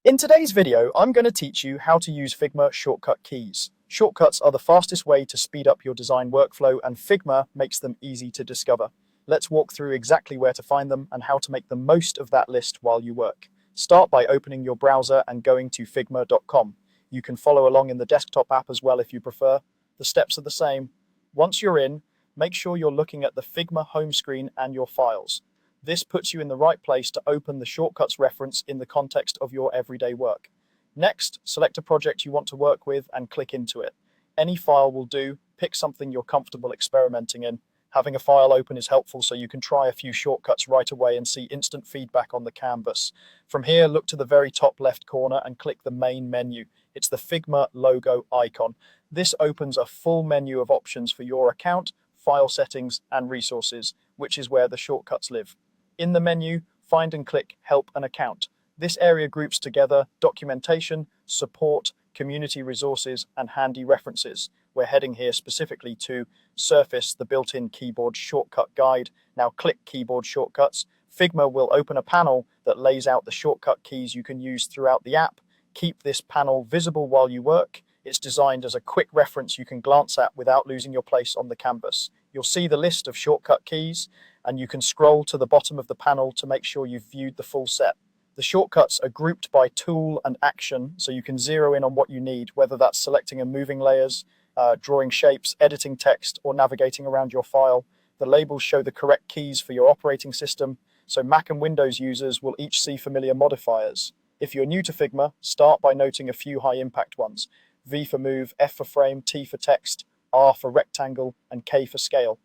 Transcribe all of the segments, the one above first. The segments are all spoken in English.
In today's video, I'm going to teach you how to use Figma shortcut keys. Shortcuts are the fastest way to speed up your design workflow, and Figma makes them easy to discover. Let's walk through exactly where to find them and how to make the most of that list while you work. Start by opening your browser and going to figma.com. You can follow along in the desktop app as well if you prefer. The steps are the same. Once you're in, make sure you're looking at the Figma home screen and your files. This puts you in the right place to open the shortcuts reference in the context of your everyday work. Next, select a project you want to work with and click into it. Any file will do. Pick something you're comfortable experimenting in. Having a file open is helpful so you can try a few shortcuts right away and see instant feedback on the canvas. From here, look to the very top left corner and click the main menu. It's the Figma logo icon. This opens a full menu of options for your account, file settings, and resources, which is where the shortcuts live. In the menu, find and click Help an Account. This area groups together documentation, support, community resources, and handy references. We're heading here specifically to surface the built-in keyboard shortcut guide. Now click Keyboard Shortcuts. Figma will open a panel that lays out the shortcut keys you can use throughout the app. Keep this panel visible while you work. It's designed as a quick reference you can glance at without losing your place on the canvas. You'll see the list of shortcut keys, and you can scroll to the bottom of the panel to make sure you've viewed the full set. The shortcuts are grouped by tool and action, so you can zero in on what you need, whether that's selecting and moving layers, drawing shapes, editing text, or navigating around your file. The labels show the correct keys for your operating system, so Mac and Windows users will each see familiar modifiers. If you're new to Figma, start by noting a few high-impact ones. V for move, F for frame, T for text, R for rectangle, and K for scale.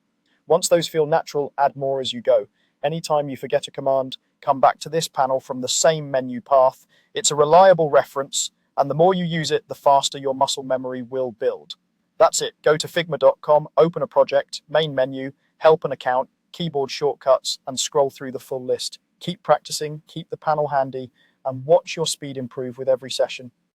Once those feel natural, add more as you go. Anytime you forget a command, come back to this panel from the same menu path. It's a reliable reference, and the more you use it, the faster your muscle memory will build. That's it. Go to figma.com, open a project, main menu, help an account, keyboard shortcuts, and scroll through the full list. Keep practicing, keep the panel handy, and watch your speed improve with every session.